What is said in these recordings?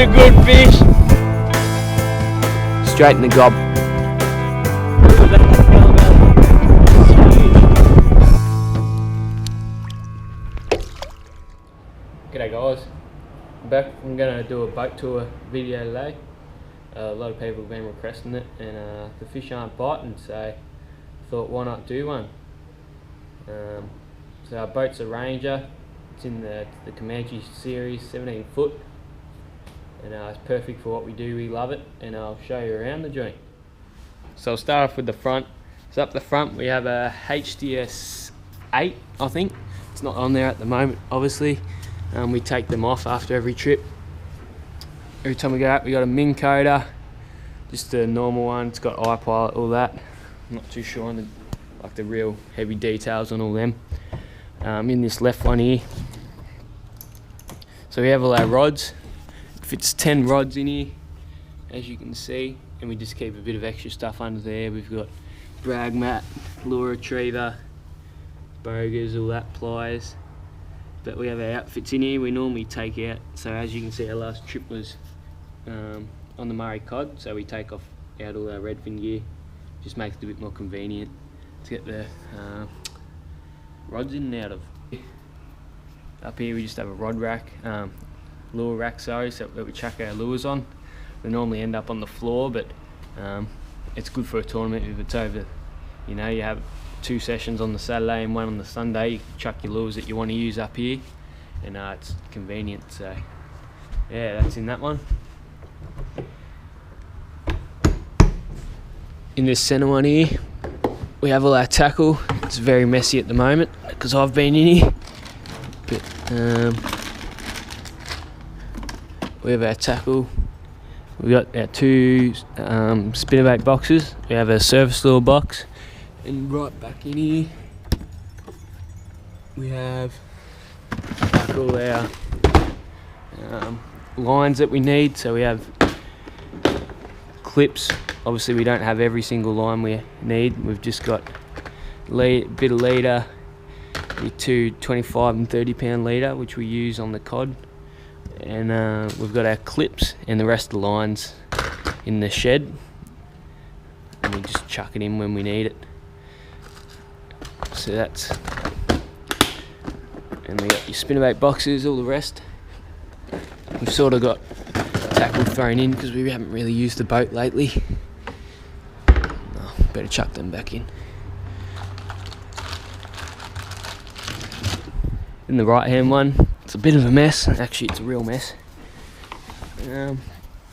a good fish. Straight in the gob. G'day guys, I'm back. I'm going to do a boat tour video today. A lot of people have been requesting it, and the fish aren't biting, so I thought why not do one. So our boat's a Ranger. It's in the Comanche series, 17 foot, and it's perfect for what we do. We love it, and I'll show you around the joint. So I'll start off with the front. So up the front we have a HDS 8, I think. It's not on there at the moment, obviously. We take them off after every trip. Every time we go out, we got a Minn Coda, just a normal one. It's got iPilot, all that. I'm not too sure on the real heavy details on all them. In this left one here, so we have all our rods. It fits 10 rods in here, as you can see, and we just keep a bit of extra stuff under there. We've got drag mat, lure retriever, bogers, all that, pliers. But we have our outfits in here we normally take out. So as you can see, our last trip was on the Murray Cod, so we take out all our redfin gear. Just makes it a bit more convenient to get the rods in and out of. Up here we just have a rod rack, lure rack, sorry, so that we chuck our lures on. They normally end up on the floor, but it's good for a tournament if it's over. You know, you have 2 sessions on the Saturday and 1 on the Sunday. You can chuck your lures that you want to use up here, and it's convenient. So yeah, that's in that one. In this centre one here, we have all our tackle. It's very messy at the moment because I've been in here. But we have our tackle. We got our 2 spinnerbait boxes. We have our surface lure box, and right back in here we have all our lines that we need. So we have clips. Obviously we don't have every single line we need. We've just got a bit of leader, with 2 25 and 30 pound leader, which we use on the cod, and we've got our clips and the rest of the lines in the shed, and we just chuck it in when we need it. So that's, and we got your spinnerbait boxes, all the rest. We've sort of got tackle thrown in because we haven't really used the boat lately. Better chuck them back in. In the right hand one, it's a bit of a mess. Actually, it's a real mess.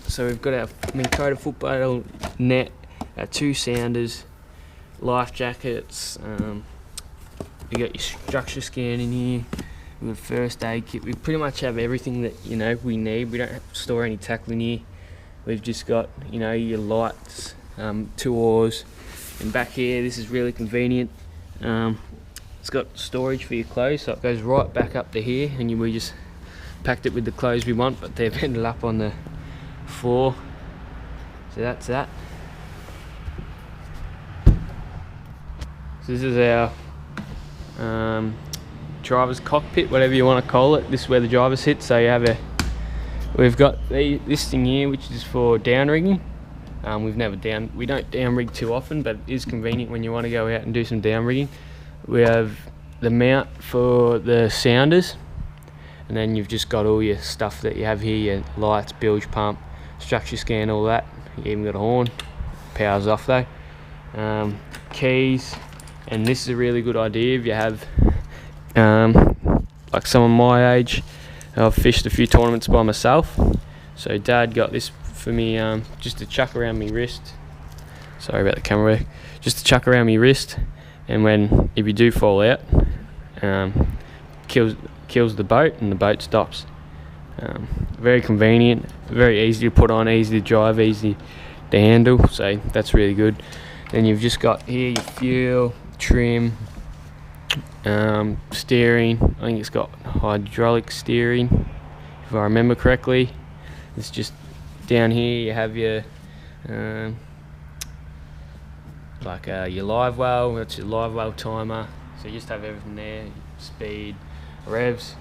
So we've got our Minn Coda foot paddle, net, our 2 sounders, life jackets. We got your structure scan in here. We've got a first aid kit. We pretty much have everything that we need. We don't have to store any tackle in here. We've just got your lights, 2 oars. And back here, this is really convenient. It's got storage for your clothes, so it goes right back up to here, and we just packed it with the clothes we want, but they've ended up on the floor. So that's that. So this is our driver's cockpit, whatever you want to call it. This is where the driver sits. So we've got this thing here, which is for down rigging. We don't down rig too often, but it is convenient when you want to go out and do some down rigging. We have the mount for the sounders, and then you've just got all your stuff that you have here, your lights, bilge pump, structure scan, all that. You even got a horn, powers off though. Keys, and this is a really good idea if you have like someone my age. I've fished a few tournaments by myself, so Dad got this for me, just to chuck around my wrist. Sorry about the camera work. Just to chuck around my wrist, and if you do fall out, kills the boat, and the boat stops. Very convenient, very easy to put on, easy to drive, easy to handle. So that's really good. Then you've just got here your fuel, trim, steering. I think it's got hydraulic steering, if I remember correctly. It's just down here you have your your live well. That's your live well timer. So you just have everything there, speed, revs,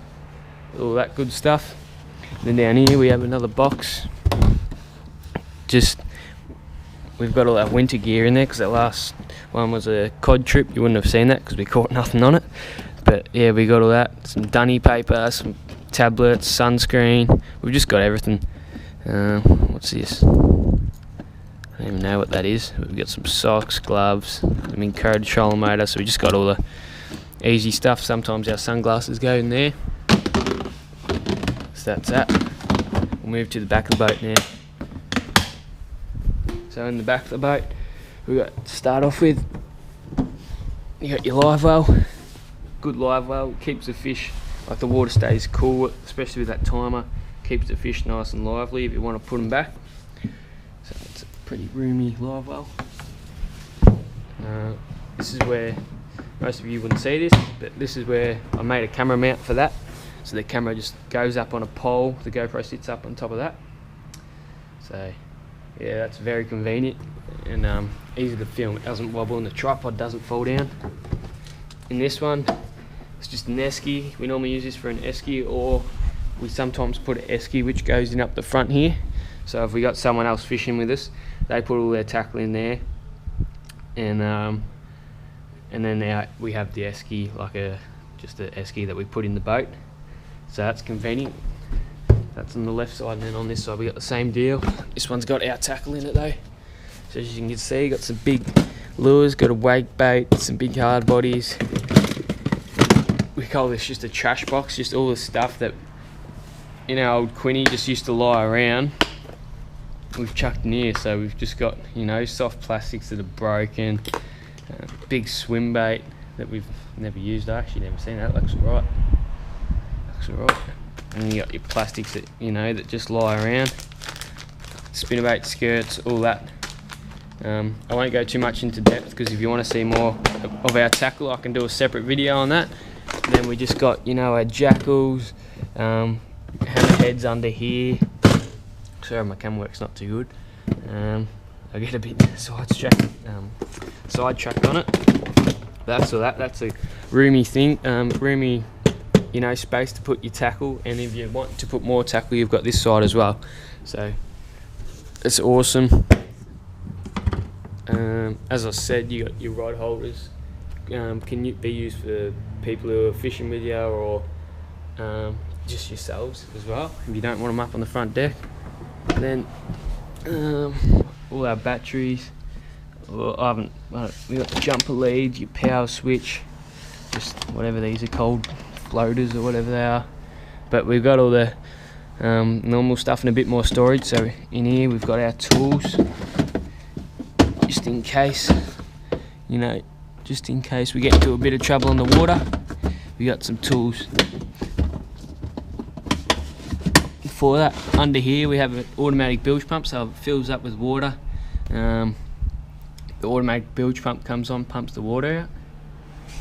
all that good stuff. Then down here we have another box. We've got all our winter gear in there because that last one was a cod trip. You wouldn't have seen that because we caught nothing on it. But yeah, we got all that. Some dunny paper, some tablets, sunscreen. We've just got everything. What's this? I don't even know what that is. We've got some socks, gloves, some encouraged trolling motor. So we just got all the easy stuff. Sometimes our sunglasses go in there. So that's that. We'll move to the back of the boat now. So in the back of the boat, we got to start off with, you got your live well. Good live well, keeps the fish, like the water stays cool, especially with that timer, keeps the fish nice and lively if you want to put them back. So it's a pretty roomy live well. This is where, most of you wouldn't see this, but this is where I made a camera mount for that. So the camera just goes up on a pole, the GoPro sits up on top of that. So yeah, that's very convenient and easy to film. It doesn't wobble and the tripod doesn't fall down. In this one, it's just an esky. We normally use this for an esky, or we sometimes put an esky which goes in up the front here. So if we got someone else fishing with us, they put all their tackle in there, and then now we have the esky, like just an esky that we put in the boat. So that's convenient. That's on the left side, and then on this side we got the same deal. This one's got our tackle in it though. So as you can see, got some big lures, got a wake bait, some big hard bodies. We call this just a trash box, just all the stuff that in our old Quinny just used to lie around. We've chucked in here, so we've just got, you know, soft plastics that are broken, big swim bait that we've never used. I actually never seen that. Looks alright. Looks alright. And you got your plastics that, you know, that just lie around, spinnerbait, skirts, all that. I won't go too much into depth because if you want to see more of our tackle, I can do a separate video on that. And then we just got, you know, our jackals, hammerheads under here. Sorry, my camera work's not too good. I get a bit sidetracked on it. That's all that. That's a roomy thing, roomy, you know, space to put your tackle, and if you want to put more tackle, you've got this side as well. So it's awesome. As I said, you got your rod holders. Can be used for people who are fishing with you, or just yourselves as well if you don't want them up on the front deck. And then all our batteries. Well, we got the jumper lead, your power switch, just whatever these are called, floaters or whatever they are. But we've got all the normal stuff and a bit more storage. So in here we've got our tools, just in case, you know, just in case we get into a bit of trouble on the water. We got some tools for that. Under here we have an automatic bilge pump, so it fills up with water. The automatic bilge pump comes on, pumps the water out.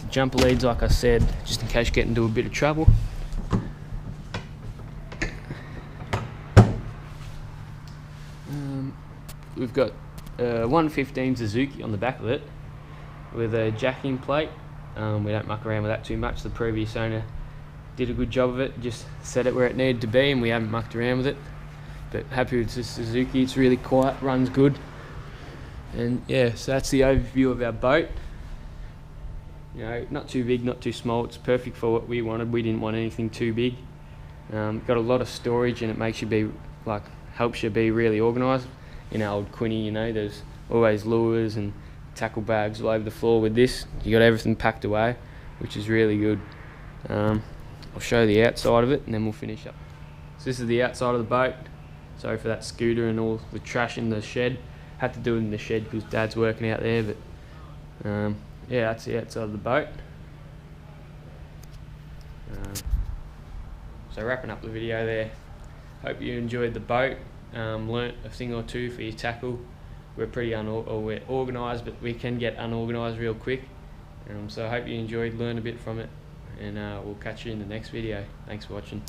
The jumper leads, like I said, just in case you get into a bit of trouble. We've got 115 Suzuki on the back of it with a jacking plate. We don't muck around with that too much. The previous owner did a good job of it, just set it where it needed to be, and we haven't mucked around with it. But happy with this Suzuki. It's really quiet, runs good. And yeah, so that's the overview of our boat. You know, not too big, not too small. It's perfect for what we wanted. We didn't want anything too big. Got a lot of storage, and it makes you be helps you be really organised. In our old Quinny, you know, there's always lures and tackle bags all over the floor. With this, you got everything packed away, which is really good. I'll show the outside of it, and then we'll finish up. So this is the outside of the boat. Sorry for that scooter and all the trash in the shed. Had to do it in the shed because Dad's working out there, but yeah, that's the outside of the boat. So wrapping up the video there. Hope you enjoyed the boat. Learnt a thing or two for your tackle. We're pretty we're organised, but we can get unorganised real quick. So I hope you enjoyed, learn a bit from it, and we'll catch you in the next video. Thanks for watching.